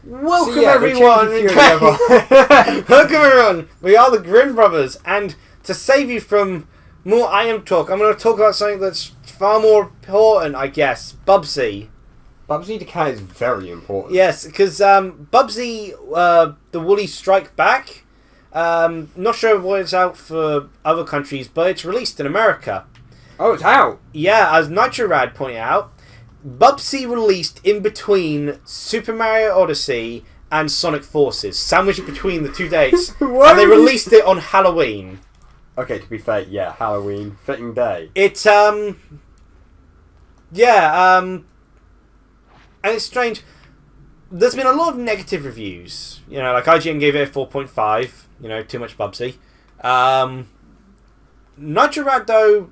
Welcome everyone! Welcome everyone! We are the Grin brothers, and to save you from more I am talk, I'm going to talk about something that's far more important, I guess. Bubsy. Bubsy Decay is very important. Yes, because Bubsy, the Woolly Strike Back, not sure what it's out for other countries, but it's released in America. Oh, it's out? Yeah, as Nitrorad pointed out, Bubsy released in between Super Mario Odyssey and Sonic Forces, sandwiched between the two dates, and they released it on Halloween. Okay, to be fair, yeah, Halloween, fitting day. It's and it's strange. There's been a lot of negative reviews. You know, like IGN gave it a 4.5. You know, too much Bubsy. Nitrorad though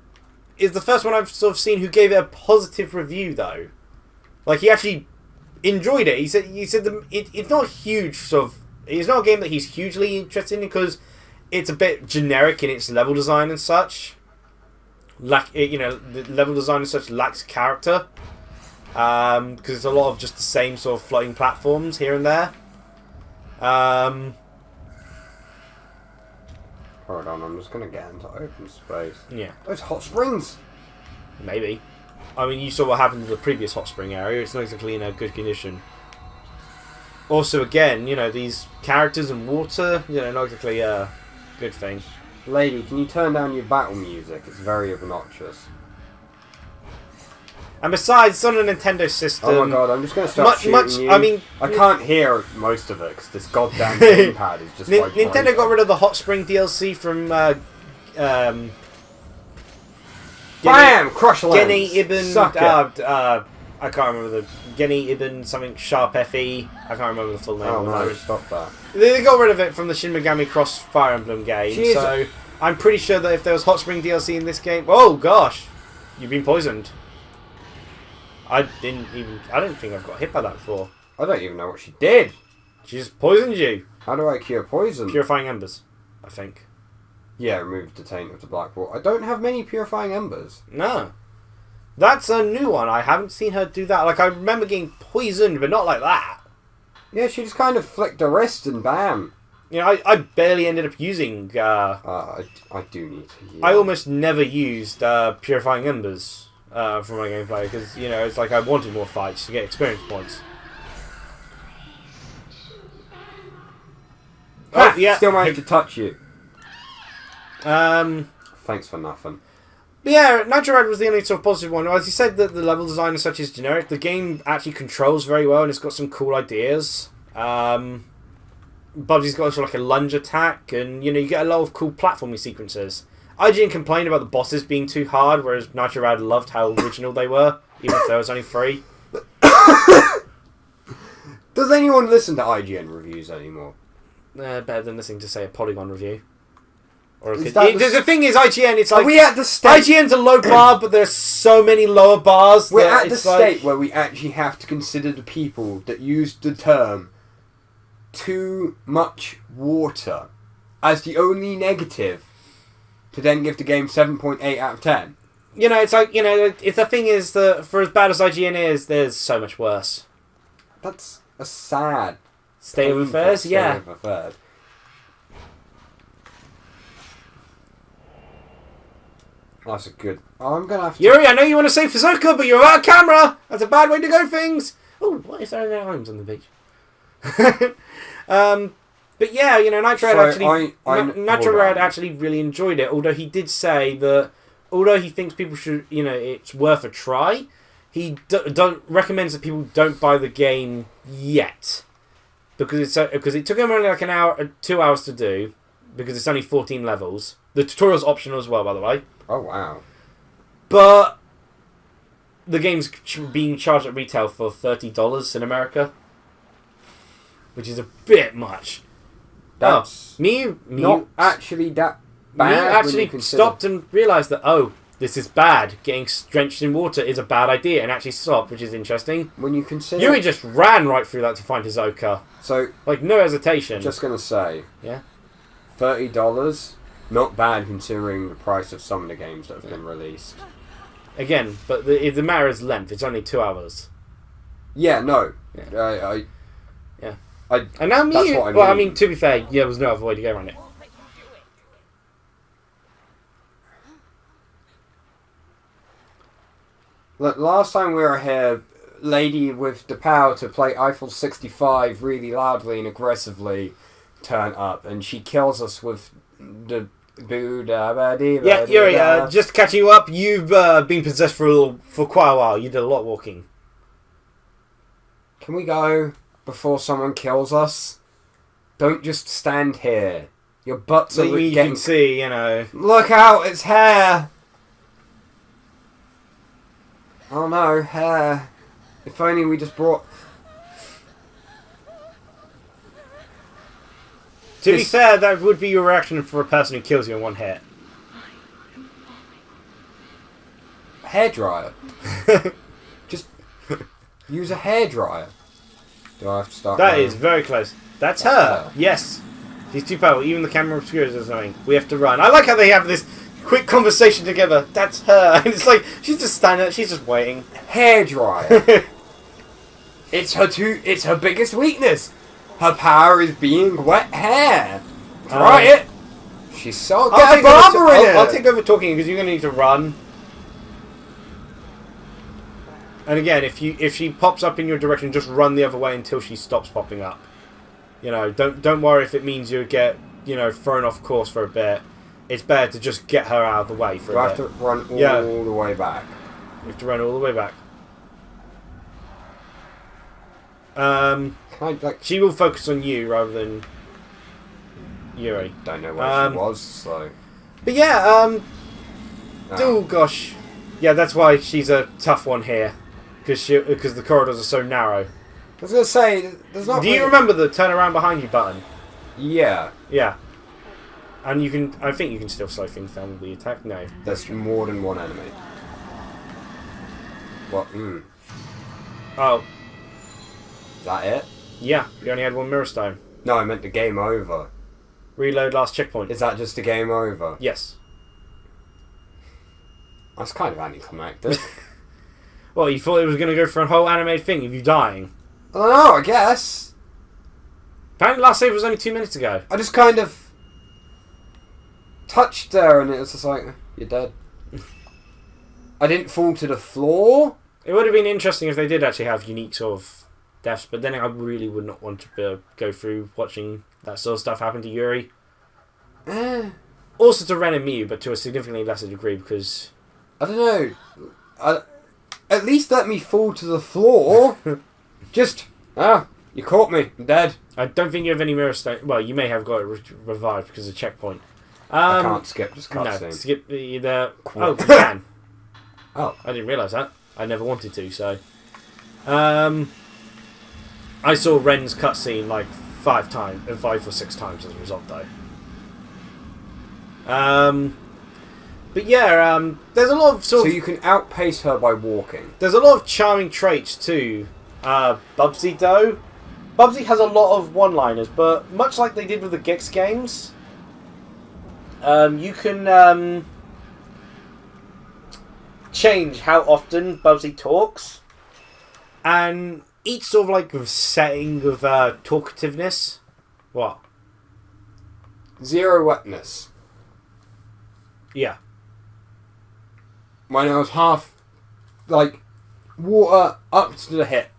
is the first one I've sort of seen who gave it a positive review, though. Like, he actually enjoyed it. He said it's not huge, sort of. It's not a game that he's hugely interested in because it's a bit generic in its level design and such. You know, the level design and such lacks character because it's a lot of just the same sort of floating platforms here and there. Hold on, I'm just going to get into open space. Yeah. Those hot springs! Maybe. I mean, you saw what happened to the previous hot spring area. It's not exactly in a good condition. Also, again, you know, these characters and water, you know, not exactly a good thing. Lady, can you turn down your battle music? It's very obnoxious. And besides, it's on a Nintendo system. Oh my god, I'm just going to start shooting you. I mean, I can't hear most of it because this goddamn gamepad is just like... Nintendo got rid of the Hot Spring DLC from... BAM! Crush Lens! Genny Ibn... I can't remember the... Genny Ibn something Sharp FE. I can't remember the full name. Oh no, stop that. They got rid of it from the Shin Megami Cross Fire Emblem game. Jeez. So I'm pretty sure that if there was Hot Spring DLC in this game... Oh gosh! You've been poisoned. I don't think I've got hit by that before. I don't even know what she did. She just poisoned you. How do I cure poison? Purifying Embers, I think. Yeah, remove the taint of the black ball. I don't have many purifying embers. No. That's a new one. I haven't seen her do that. Like, I remember getting poisoned, but not like that. Yeah, she just kind of flicked her wrist and bam. You know, I barely ended up using... I do need to heal. I almost never used Purifying Embers for my gameplay, because, you know, it's like I wanted more fights to get experience points. Oh, yeah. Still managed to touch you. Thanks for nothing. But yeah, Nitrorad was the only sort of positive one. As you said, that the level design and such is generic. The game actually controls very well, and it's got some cool ideas. Bubsy's got sort of like a lunge attack, and you know, you get a lot of cool platforming sequences. IGN complained about the bosses being too hard, whereas Nitrorad loved how original they were, even if there was only 3. Does anyone listen to IGN reviews anymore? Better than listening to, say, a Polygon review. Or the thing is, IGN, it's like... Are we at the state... IGN's a low bar, but there's so many lower bars. We're at the state where we actually have to consider the people that use the term too much water as the only negative to then give the game 7.8 out of 10. You know, it's like, you know, if the thing is that for as bad as IGN is, there's so much worse. That's a sad state of affairs, yeah. State of affairs. That's a good... Oh, I'm going to have to... Yuri, I know you want to say Fazooka, but you're out of camera! That's a bad way to go things! Oh, what is there in their homes on the beach? But yeah, you know, Nitrorad actually really enjoyed it, although he did say that, although he thinks people should, you know, it's worth a try, he recommends that people don't buy the game yet. Because it took him only like an hour, 2 hours to do, because it's only 14 levels. The tutorial's optional as well, by the way. Oh, wow. But the game's being charged at retail for $30 in America, which is a bit much. That's not actually that bad. Me actually stopped and realised that, oh, this is bad. Getting drenched in water is a bad idea, and actually stopped, which is interesting. When you consider... Yuri just ran right through that to find his Oka. So... Like, no hesitation. Just going to say... Yeah? $30, not bad considering the price of some of the games that have been released. Again, but the matter is length. It's only 2 hours. Yeah, no. Yeah. Yeah. And now that's Mew... what I Well, I mean. mean, to be fair, there was no other way to go around it. Look, last time we were here, lady with the power to play Eiffel 65 really loudly and aggressively turned up, and she kills us with the Yeah, Yuri, just catching you up, you've been possessed for quite a while. You did a lot of walking. Can we go before someone kills us? Don't just stand here. Your butts are You getting... can see, you know... Look out, it's hair! Oh no, hair. If only we just brought... To be fair, that would be your reaction for a person who kills you in one hit. Hairdryer. Just use a hairdryer. Do I have to start? That is very close. That's her. Yes. She's too powerful. Even the camera obscures or something. We have to run. I like how they have this quick conversation together. That's her. And it's like, she's just standing there. She's just waiting. Hairdryer. It's her biggest weakness. Her power is being wet hair. Try it. She's so good. I'll take over talking because you're going to need to run. And again, if she pops up in your direction, just run the other way until she stops popping up. You know, don't worry if it means you get, you know, thrown off course for a bit. It's better to just get her out of the way for a bit. Do I have to run all the way back? You have to run all the way back. Can I, like... She will focus on you rather than Yuri. Don't know where she was, so... But yeah, oh gosh. Yeah, that's why she's a tough one here. Because the corridors are so narrow. I was going to say, there's not... Do you remember the turn around behind you button? Yeah. Yeah. And you can... I think you can still slow things down with the attack. No. There's more than one enemy. What? Oh. Is that it? Yeah. You only had one mirror stone. No, I meant the game over. Reload last checkpoint. Is that just a game over? Yes. That's kind of anticlimactic. Well, you thought it was going to go for a whole animated thing of you dying. I don't know, I guess. Apparently last save was only 2 minutes ago. I just kind of touched there and it was just like, you're dead. I didn't fall to the floor. It would have been interesting if they did actually have unique sort of deaths, but then I really would not want to go through watching that sort of stuff happen to Yuri. Also to Ren and Mew, but to a significantly lesser degree because... I don't know. At least let me fall to the floor. Just, you caught me. I'm dead. I don't think you have any mirror stone. Well, you may have got it revived because of checkpoint. I can't skip, just cutscene. No, skip the... Oh, you can. Oh. I didn't realise that. I never wanted to, so... I saw Ren's cutscene like 5 or 6 times as a result, though. But yeah, there's a lot of sort of... So you can outpace her by walking. There's a lot of charming traits too. Bubsy, though. Bubsy has a lot of one-liners, but much like they did with the Gex games, you can change how often Bubsy talks, and each sort of like setting of talkativeness. What? Zero wetness. Yeah. When I was half, like, water up to the hip.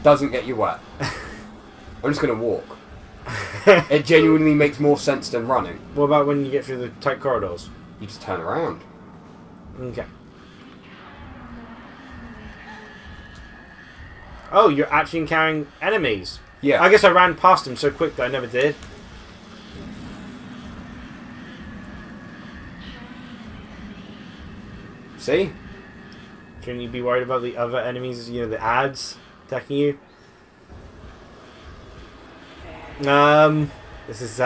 Doesn't get you wet. I'm just going to walk. It genuinely makes more sense than running. What about when you get through the tight corridors? You just turn around. Okay. Oh, you're actually encountering enemies. Yeah. I guess I ran past them so quick that I never did. See? Shouldn't you be worried about the other enemies, you know, the ads attacking you? This is,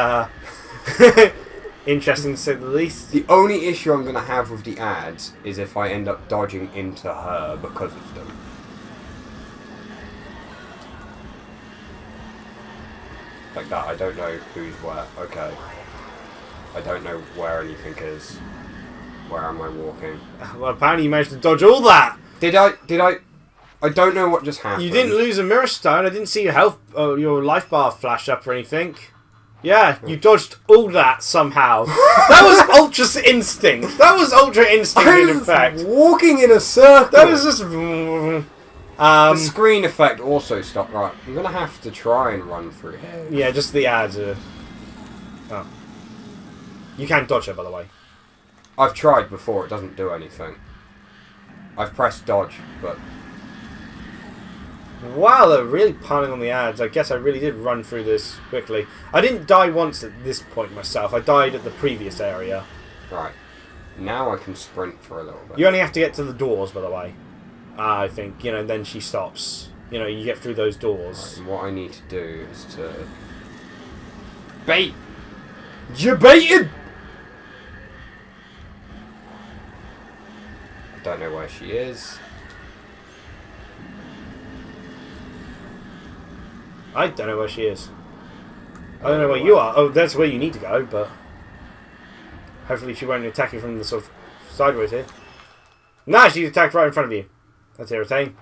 interesting to say the least. The only issue I'm going to have with the ads is if I end up dodging into her because of them. Like that, I don't know who's where. Okay. I don't know where anything is. Where am I walking? Well, apparently you managed to dodge all that! Did I? I don't know what just happened. You didn't lose a mirror stone. I didn't see your health, your life bar flash up or anything. Yeah, you dodged all that somehow. That was Ultra Instinct. That was Ultra Instinct in effect. Walking in a circle. That was just... the screen effect also stopped. Right, I'm going to have to try and run through here. Yeah, just the ads. Oh. You can dodge it, by the way. I've tried before. It doesn't do anything. I've pressed dodge, but... Wow, they're really piling on the ads. I guess I really did run through this quickly. I didn't die once at this point myself. I died at the previous area. Right. Now I can sprint for a little bit. You only have to get to the doors, by the way. I think, you know, then she stops. You know, you get through those doors. Right, and what I need to do is to... Bait! You baited! I don't know where she is. I don't know where she is. I don't know where you are. Oh, that's where you need to go, but... Hopefully she won't attack you from the sort of sideways here. Nah, she's attacked right in front of you. That's irritating.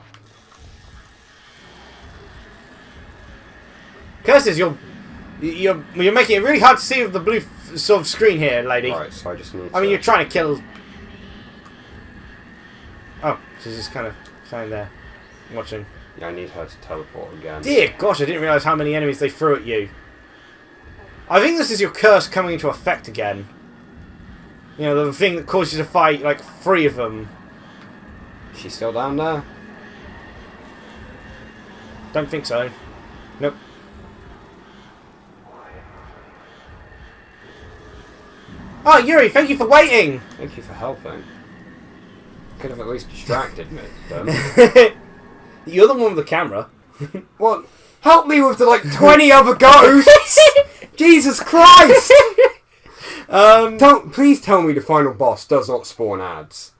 Curses, you're making it really hard to see with the blue sort of screen here, lady. Right, so I just need to... I mean, you're trying to kill... Oh, she's just kind of standing there, watching. Yeah, I need her to teleport again. Dear gosh, I didn't realise how many enemies they threw at you. I think this is your curse coming into effect again. You know, the thing that caused you to fight, like, 3 of them. Is she still down there? Don't think so. Nope. Oh, Yuri, thank you for waiting! Thank you for helping. Could have at least distracted me. Then. You're the one with the camera. What? Help me with the, like, 20 other ghosts! Jesus Christ! Please tell me the final boss does not spawn ads.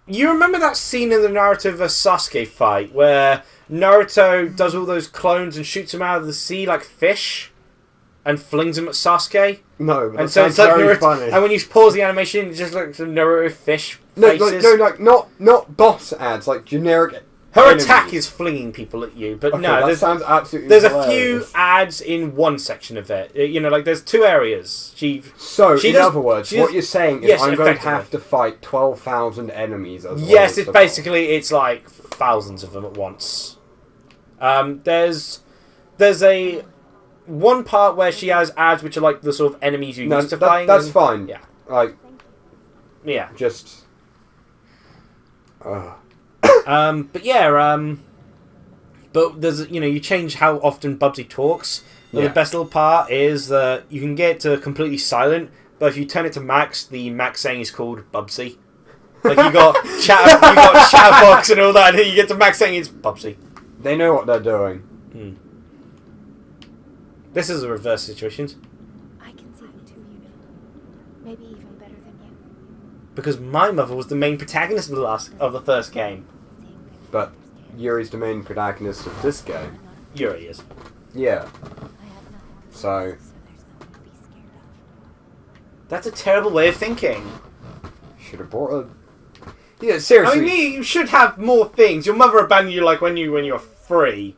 You remember that scene in the Naruto vs Sasuke fight where Naruto does all those clones and shoots them out of the sea like fish and flings them at Sasuke? No, but and so it's like very Naruto, funny. And when you pause the animation, it just looks like Naruto fish faces. Not boss ads, like generic. Her enemies. attack is flinging people at you, but Okay, no, that sounds absolutely there's hilarious. a few ads in one section of it. You know, like there's 2 areas. In other words, what you're saying is I'm going to have to fight 12,000 enemies as well. Yes, it's basically, it's like thousands of them at once. There's a one part where she has ads which are like the sort of enemies you're used to fighting. That's fine. Yeah. Like, yeah. just... But yeah, but there's, you know, you change how often Bubsy talks. But the best little part is that you can get it to completely silent, but if you turn it to max, the max saying is called Bubsy. Like you got chatterbox and all that, and then you get to max saying it's Bubsy. They know what they're doing. This is a reverse situation. I can see the 2 of you. Maybe even better than you. Because my mother was the main protagonist of the first game. But Yuri's the main protagonist of this game. Yuri is. Yeah. So that's a terrible way of thinking. Should have brought a... Yeah, seriously. I mean, you should have more things. Your mother abandoned you like when you were 3.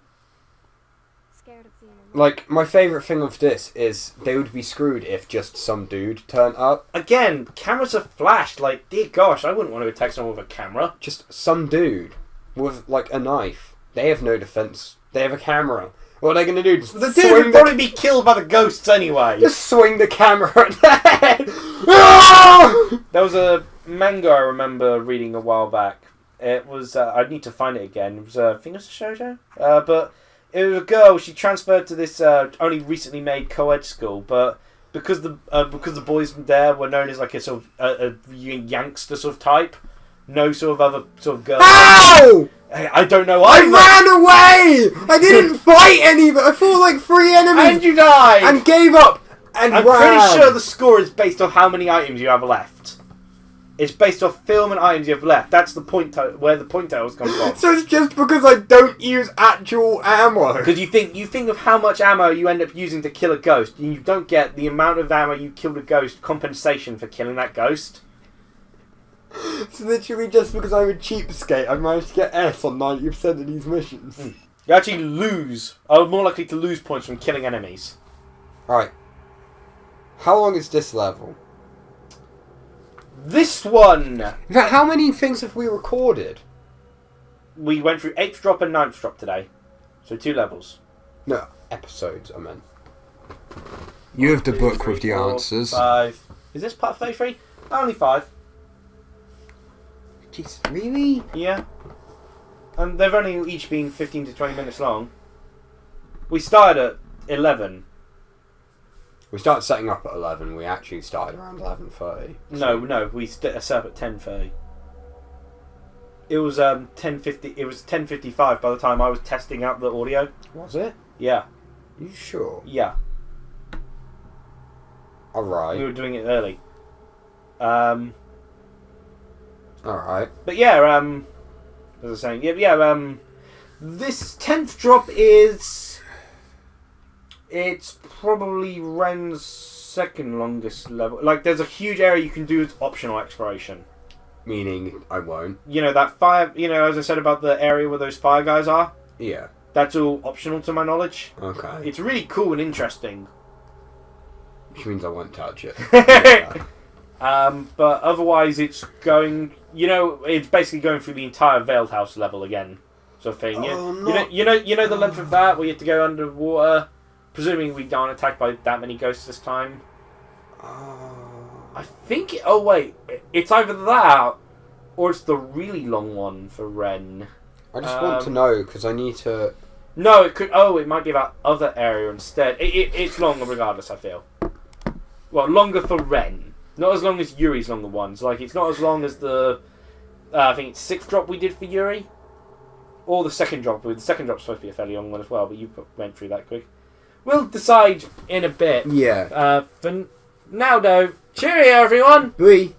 Like, my favourite thing of this is they would be screwed if just some dude turned up. Again, cameras are flashed. Like, dear gosh, I wouldn't want to attack someone with a camera. Just some dude with, like, a knife. They have no defence. They have a camera. What are they going to do? Just the dude would probably be killed by the ghosts anyway. Just swing the camera at their head. There was a manga I remember reading a while back. It was, I'd need to find it again. It was, I think it was a shoujo. But it was a girl. She transferred to this only recently made co-ed school, but because the boys there were known as like a sort of a youngster sort of type, no sort of other sort of girl. Ow! I don't know. I ran away. I didn't fight any, but I fought like 3 enemies, and you died, and gave up, and I'm ran. pretty sure the score is based off how many items you have left. It's based off film and items you have left. That's the point where the point totals come from. So it's just because I don't use actual ammo. Because you think of how much ammo you end up using to kill a ghost, and you don't get the amount of ammo you killed a ghost compensation for killing that ghost. So literally just because I'm a cheapskate, I managed to get S on 90% of these missions. You actually lose. Are more likely to lose points from killing enemies. Right. How long is this level? This one! In fact, how many things have we recorded? We went through 8th drop and 9th drop today. So 2 levels. No, episodes, I meant. You have the book with the answers. 5. Is this part 33? Only 5. Jeez, really? Yeah. And they've only each been 15 to 20 minutes long. We started at 11. We started setting up at 11. We actually started around 11:30. No, we set up at 10:30. It was 10:50. It was 10:55 by the time I was testing out the audio. Was it? Yeah. You sure? Yeah. Alright. We were doing it early. Alright. But yeah, as I was saying, this 10th drop is... It's probably Ren's second longest level. Like, there's a huge area you can do as optional exploration. Meaning, I won't. You know, that fire... You know, as I said about the area where those fire guys are? Yeah. That's all optional to my knowledge. Okay. It's really cool and interesting. Which means I won't touch it. But otherwise it's going... You know, it's basically going through the entire Veiled House level again. Sort of thing. You know the length of that, where you have to go underwater? Presuming we aren't attacked by that many ghosts this time. I think... Oh, wait. It's either that, or it's the really long one for Ren. I just want to know, because I need to... No, it could... Oh, it might be that other area instead. It's longer regardless, I feel. Well, longer for Ren. Not as long as Yuri's longer ones. Like, it's not as long as the... I think it's 6th drop we did for Yuri. Or the 2nd drop. The 2nd drop's supposed to be a fairly long one as well, but you went through that quick. We'll decide in a bit. Yeah. For now, though, cheerio, everyone! Bye.